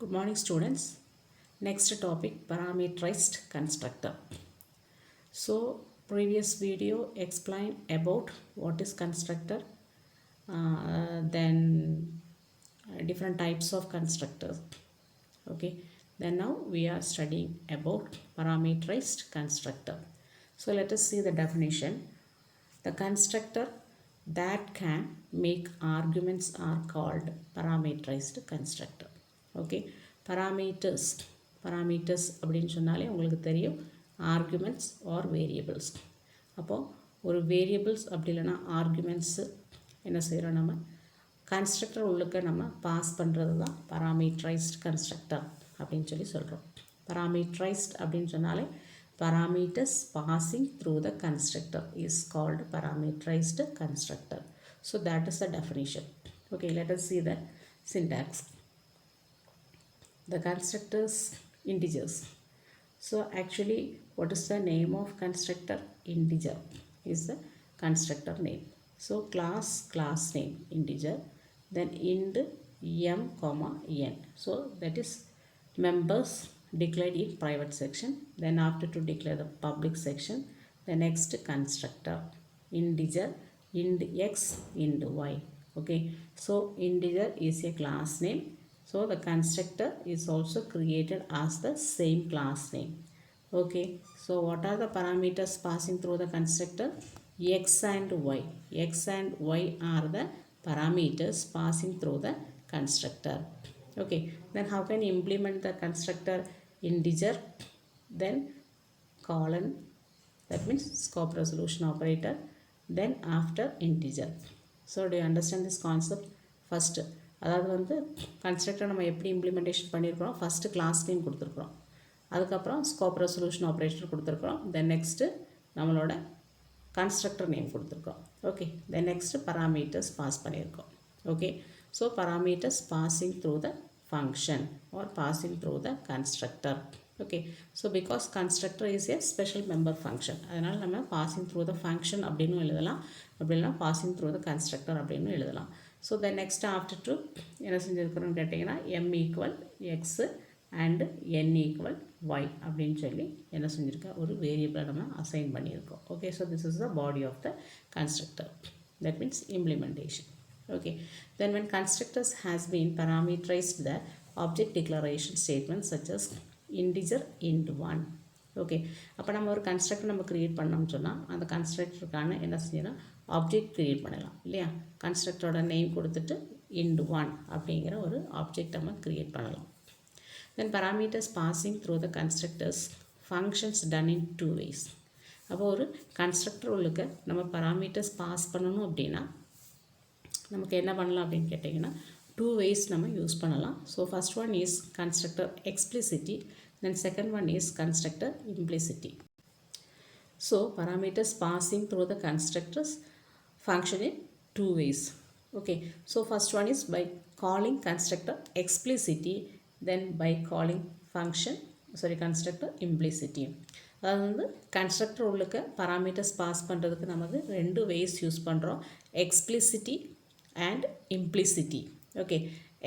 Good morning students. Next topic parameterized constructor. So previous video explained about what is constructor, then different types of constructors. Okay, then now we are studying about parameterized constructor. So let us see the definition. The constructor that can make arguments are called parameterized constructor. Okay, parameters அப்படின்னு சொன்னாலே உங்களுக்கு தெரியும் arguments or variables. அப்போது ஒரு variables அப்படி இல்லைன்னா arguments என்ன செய்கிறோம், நம்ம கன்ஸ்ட்ரக்டர் உள்ளுக்க நம்ம பாஸ் பண்ணுறது தான் parameterized constructor அப்படின்னு சொல்லி சொல்கிறோம். parameterized அப்படின்னு சொன்னாலே parameters passing through the constructor is called parameterized constructor. So that is the definition. Okay, let us see the syntax. The constructors integers. So actually what is the name of constructor? Integer is the constructor name. So class name integer, then int m comma n. So that is members declared in private section. Then after to declare the public section, the next constructor integer int x int y. Okay, so integer is a class name. So the constructor is also created as the same class name. Okay, so what are the parameters passing through the constructor? X and y. X and y are the parameters passing through the constructor. Okay, then how can you implement the constructor? Integer, then colon, that means scope resolution operator, then after integer. So do you understand this concept? First, அதாவது வந்து constructor நம்ம எப்படி implementation பண்ணியிருக்கிறோம், first class name கொடுத்துருக்குறோம், அதுக்கப்புறம் scope resolution operator கொடுத்துருக்குறோம், then next நம்மளோட constructor name கொடுத்துருக்கோம். Okay, then next parameters pass பண்ணியிருக்கோம். Okay, so parameters passing through the function or passing through the constructor. Okay, so because constructor is a special member function, அதனால் நம்ம passing through the function அப்படின்னு எழுதலாம், அப்படின்னா passing through the constructor அப்படின்னு எழுதலாம். So the next after to என்ன செஞ்சிருக்கிறோம்னு கேட்டிங்கன்னா m equal x and n equal y அப்படின்னு சொல்லி என்ன செஞ்சிருக்கோம், ஒரு வேரியபிளை நம்ம அசைன் பண்ணியிருக்கோம். Okay, so this is the body of the constructor, that means implementation. Okay, then when constructors has been parameterized, the object declaration statements such as integer int1. Okay, அப்போ நம்ம ஒரு கன்ஸ்ட்ரக்டர் நம்ம க்ரியேட் பண்ணோம்னு சொன்னால் அந்த கன்ஸ்ட்ரக்டருக்கான என்ன செய்யலாம், ஆப்ஜெக்ட் க்ரியேட் பண்ணலாம் இல்லையா. கன்ஸ்ட்ரக்டரோட நேம் கொடுத்துட்டு int1 அப்படிங்கிற ஒரு ஆப்ஜெக்ட் நம்ம க்ரியேட் பண்ணலாம். தென் parameters passing through the constructors functions done in two ways. அப்போ ஒரு கன்ஸ்ட்ரக்டர் உள்ளுக்கு நம்ம parameters பாஸ் பண்ணணும் அப்படின்னா நமக்கு என்ன பண்ணலாம் அப்படின்னு கேட்டிங்கன்னா டூ வேஸ் நம்ம யூஸ் பண்ணலாம். So first one is constructor explicitly, then second one is constructor implicitly. So parameters passing through the constructors function in two ways. Okay, so first one is by calling constructor explicitly, then by calling constructor implicity. அதாவது வந்து constructor உள்ளுக்கு parameters pass பண்ணுறதுக்கு நமக்கு ரெண்டு ways use பண்ணுறோம், explicitly and implicity. Okay,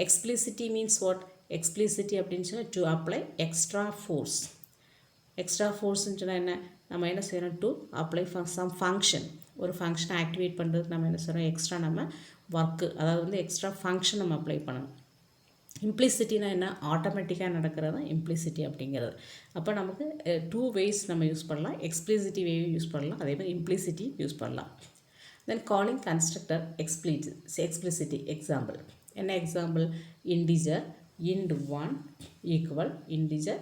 explicity means what? Explicity அப்படின்னு சொன்னால் to apply extra force. extra forceன்னு சொன்னால் என்ன, நம்ம என்ன செய்யணும், to apply for some function. ஒரு ஃபங்க்ஷனை ஆக்டிவேட் பண்ணுறதுக்கு நம்ம என்ன செய்கிறோம், எக்ஸ்ட்ரா நம்ம ஒர்க்கு, அதாவது வந்து எக்ஸ்ட்ரா ஃபங்க்ஷன் நம்ம அப்ளை பண்ணணும். இம்ப்ளிசிட்டினா என்ன, ஆட்டோமேட்டிக்காக நடக்கிறது தான் இம்ப்ளிசிட்டி அப்படிங்கிறது. அப்போ நமக்கு டூ வேஸ் நம்ம யூஸ் பண்ணலாம், எக்ஸ்பிளிசிட்டி வேவும் யூஸ் பண்ணலாம், அதே மாதிரி இம்ப்ளிசிட்டி யூஸ் பண்ணலாம். Then calling constructor explicitly. Example, an example, integer int1 equal integer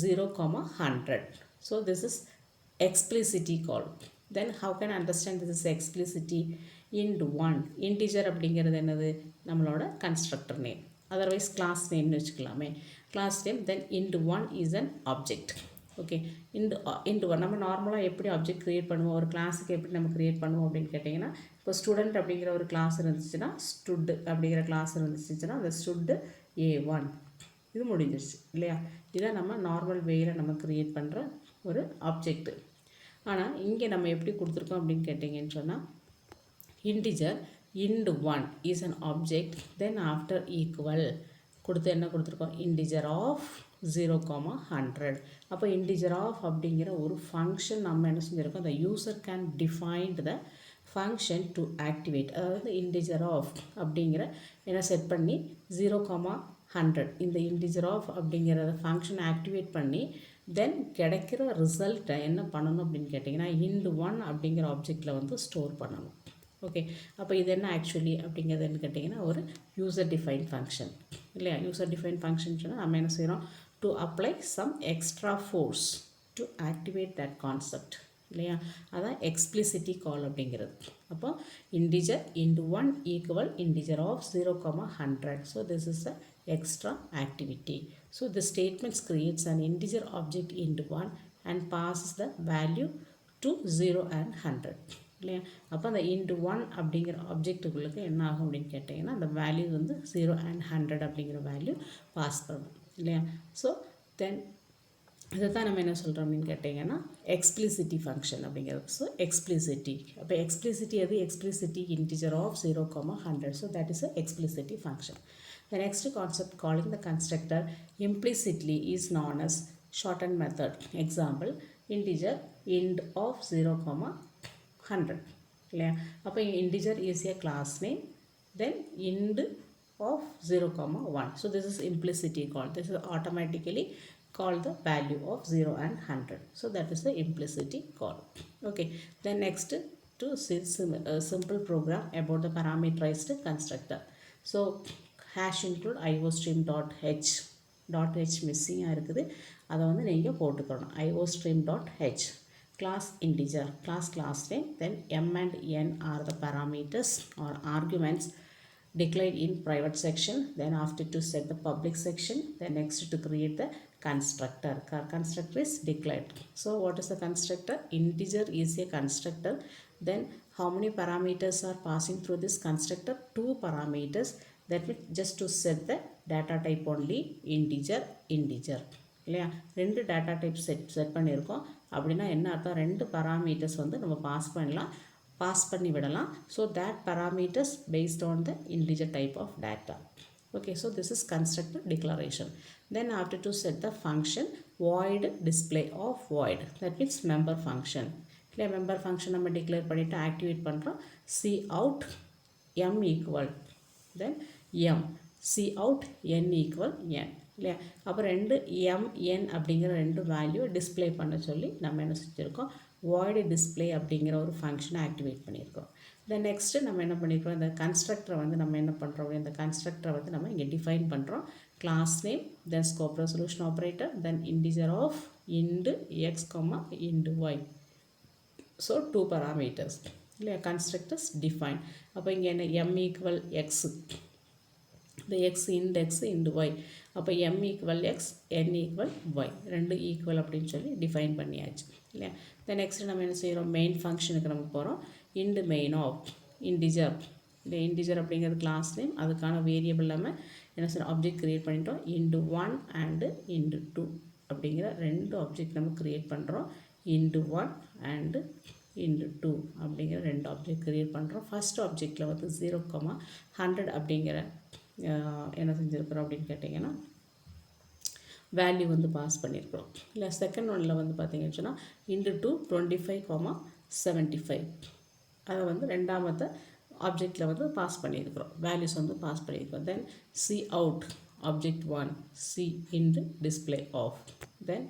0 comma 100. So this is explicitly call. Then how can I understand this is explicitly? int1 integer அப்படிங்கிறது என்னது, நம்மளோட constructor name, otherwise class name வச்சுக்கலாமே, class name. Then int1 is an object. Okay, int1 நம்ம நார்மலாக எப்படி object create பண்ணுவோம், ஒரு கிளாஸுக்கு எப்படி நம்ம க்ரியேட் பண்ணுவோம் அப்படின்னு கேட்டிங்கன்னா, இப்போ ஸ்டூடெண்ட் அப்படிங்கிற ஒரு கிளாஸ் இருந்துச்சுன்னா, ஸ்டுட் அப்படிங்கிற கிளாஸ் இருந்துச்சுன்னா அந்த ஸ்டுட் A1 இது முடிஞ்சிருச்சு இல்லையா. இதை நம்ம நார்மல் வேயில் நம்ம க்ரியேட் பண்ணுற ஒரு ஆப்ஜெக்ட்டு. ஆனால் இங்கே நம்ம எப்படி கொடுத்துருக்கோம் அப்படின்னு கேட்டிங்கன்னு சொன்னால், integer int1 is an object, then after equal கொடுத்து என்ன கொடுத்துருக்கோம், இன்டிஜர் ஆஃப் 0,100. அப்போ இன்டிஜர் ஆஃப் அப்படிங்கிற ஒரு ஃபங்க்ஷன் நம்ம என்ன செஞ்சுருக்கோம், the user can define the function to activate. அதாவது இன்டிஜர் ஆஃப் அப்படிங்கிற என்ன செட் பண்ணி 0,100 இந்த இன்டிஜர் ஆஃப் அப்படிங்கிற ஃபங்க்ஷனை ஆக்டிவேட் பண்ணி தென் கிடைக்கிற ரிசல்ட்டை என்ன பண்ணணும் அப்படின்னு கேட்டிங்கன்னா int1 அப்படிங்கிற ஆப்ஜெக்டில் வந்து ஸ்டோர் பண்ணணும். ஓகே, அப்போ இது என்ன ஆக்சுவலி அப்படிங்கிறது என்ன கேட்டிங்கன்னா ஒரு யூசர் டிஃபைன் ஃபங்க்ஷன் இல்லையா. யூசர் டிஃபைன் ஃபங்க்ஷன் சொன்னால் நம்ம என்ன செய்கிறோம், to apply some extra force to activate that concept இல்லையா. அதான் எக்ஸ்பிளிசிட்டி கால் அப்படிங்கிறது. அப்போ integer int1 equal integer of 0,100. So this is the extra activity. So the statements creates an integer object int1 and passes the value to 0 and 100 இல்லையா. அப்போ அந்த int1 அப்படிங்கிற ஆப்ஜெக்ட்டுக்குள்ளுக்கு என்ன ஆகும் அப்படின்னு கேட்டிங்கன்னா அந்த வேல்யூ வந்து 0 and 100 அப்படிங்கிற வேல்யூ பாஸ் பண்ணணும் இல்லையா. ஸோ தென் இதை தான் நம்ம என்ன சொல்கிறோம் அப்படின்னு கேட்டிங்கன்னா எக்ஸ்பிளிசிட்டி ஃபங்க்ஷன் அப்படிங்கிறது. ஸோ எக்ஸ்பிளிசிட்டி, அப்போ எக்ஸ்பிளிசிட்டி எது, explicitly integer of 0,100. So that is a explicitly function. The next concept calling the constructor implicitly is known as shortened method. Example, integer int of 0,100 இல்லையா. அப்போ integer is a class name, then int of 0,1. So this is implicitly called. This is automatically called the value of 0 and 100. So that is the implicitly call. Okay, then next to simple program about the parameterized constructor. So hash include iostream.h மிஸ்ஸிங்காக இருக்குது, அதை வந்து நீங்கள் போட்டுக்கணும். iostream.h class integer, class name, then m and n are the parameters or arguments declared in private section. Then after to set the public section, then next to create the constructor. Constructor is declared. So what is the constructor? Integer is a constructor. Then how many parameters are passing through this constructor? 2 parameters. That means just to set the data type only integer இல்லையா. 2 data type set பண்ணியிருக்கோம் அப்படின்னா என்ன அர்த்தம், 2 parameters வந்து நம்ம pass பண்ணி விடலாம். So that parameters based on the integer type of data. Okay, so this is constructor declaration. Then after to set the function void display of void, that means member function இல்லையா. Member function நம்ம declare பண்ணிவிட்டு activate பண்ணுறோம். cout m equal then m cout n equal n இல்லையா. அப்போ 2 m n அப்படிங்கிற 2 value display பண்ண சொல்லி நம்ம என்ன செஞ்சுருக்கோம், void display அப்படிங்கிற ஒரு ஃபங்க்ஷனை ஆக்டிவேட் பண்ணியிருக்கோம். தென் நெக்ஸ்ட்டு நம்ம என்ன பண்ணியிருக்கோம், இந்த கன்ஸ்ட்ரக்டரை வந்து நம்ம என்ன பண்ணுறோம், இந்த கன்ஸ்ட்ரக்டரை வந்து நம்ம இங்கே டிஃபைன் பண்ணுறோம். Class name, then scope resolution operator, then integer of int x, int y. So 2 parameters இல்லையா. Constructors define. அப்போ இங்கே என்ன m ஈக்குவல் எக்ஸ், இந்த எக்ஸ் இன்டெக்ஸ் இன்டு ஒய். அப்போ m equal x, n equal y, 2 equal அப்படின்னு சொல்லி define பண்ணியாச்சு இல்லையா. தென் நெக்ஸ்ட் நம்ம என்ன செய்கிறோம், மெயின் ஃபங்க்ஷனுக்கு நம்ம போகிறோம். இன்டு மெயின் ஆஃப் இன்டிஜர், இந்த இன்டிஜர் அப்படிங்கிறது கிளாஸ் நேம், அதுக்கான வேரியபிள் நம்ம என்ன செய்யணும், ஆப்ஜெக்ட் க்ரியேட் பண்ணிட்டோம். int1 அண்டு int2 அப்படிங்கிற 2 ஆப்ஜெக்ட் நம்ம க்ரியேட் பண்ணுறோம். int1 அண்டு int2 அப்படிங்கிற 2 ஆப்ஜெக்ட் க்ரியேட் பண்ணுறோம். ஃபஸ்ட் ஆப்ஜெக்டில் வந்து 0,100 அப்படிங்கிற என்ன செஞ்சுருக்கிறோம் அப்படின்னு கேட்டிங்கன்னா வேல்யூ வந்து பாஸ் பண்ணியிருக்கிறோம் இல்லை. செகண்ட் ஒன்னில் வந்து பார்த்திங்கன்னு சொன்னால் int2 25,75 அதை வந்து ரெண்டாமത്തെ ஆப்ஜெக்டில் வந்து பாஸ் பண்ணியிருக்கிறோம், வேல்யூஸ் வந்து பாஸ் பண்ணியிருக்கிறோம். தென் cout object 1 c int display off, then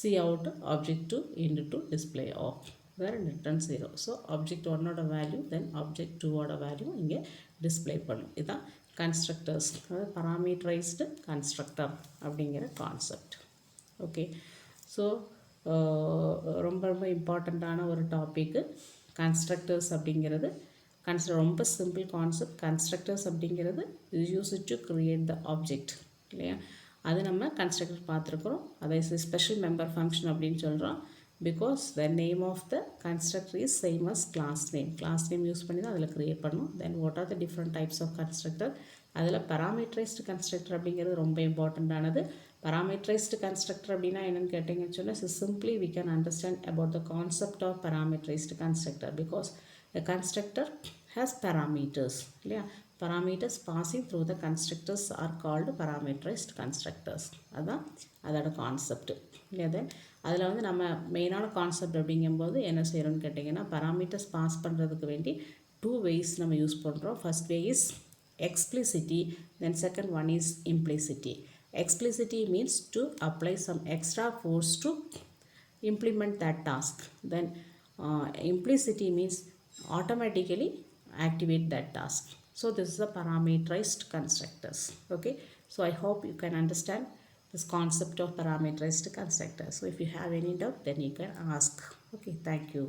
cout object 2 int2 display off, then return 0. So object 1ஓட வேல்யூ தென் ஆப்ஜெக்ட் 2ஓட வேல்யூ இங்கே டிஸ்பிளே பண்ணும். இதுதான் கன்ஸ்ட்ரக்டர்ஸ், அதாவது பராமீட்டரைஸ்டு கன்ஸ்ட்ரக்டர் அப்படிங்கிற கான்செப்ட். ஓகே, ஸோ ரொம்ப ரொம்ப இம்பார்ட்டண்ட்டான ஒரு டாப்பிக்கு கன்ஸ்ட்ரக்டர்ஸ் அப்படிங்கிறது. ரொம்ப சிம்பிள் கான்செப்ட். கன்ஸ்ட்ரக்டர்ஸ் அப்படிங்கிறது use to create the object இல்லையா. அது நம்ம கன்ஸ்ட்ரக்டர் பார்த்துருக்குறோம். அதை ஸ்பெஷல் மெம்பர் ஃபங்க்ஷன் அப்படின்னு சொல்கிறோம். Because the name of the constructor is same as class name use பண்ணி தான் அதில் க்ரியேட் பண்ணணும். Then what are the different types of constructor, அதில் பராமீட்டரைஸ்டு கன்ஸ்ட்ரக்டர் அப்படிங்கிறது ரொம்ப இம்பார்ட்டண்ட்டானது. பராமீட்டரைஸ்டு கன்ஸ்ட்ரக்டர் அப்படின்னா என்னென்னு கேட்டிங்கன்னு சொன்னால் simply we can understand about the concept of parameterized constructor because a constructor has parameters இல்லையா. parameters passing through the constructors are called parameterized constructors. அதான் அதோட கான்செப்ட் இல்லையா. தென் அதில் வந்து நம்ம மெயினான கான்செப்ட் அப்படிங்கும்போது என்ன செய்கிறோன்னு கேட்டிங்கன்னா, parameters பாஸ் பண்ணுறதுக்கு வேண்டி 2 ways நம்ம யூஸ் பண்ணுறோம். First way is explicity, then second one is implicity. Explicity means to apply some extra force to implement that task. Then implicity means automatically activate that task. So this is the parameterized constructors. Okay, so I hope you can understand this concept of parameterized constructors. So if you have any doubt, then you can ask. Okay, thank you.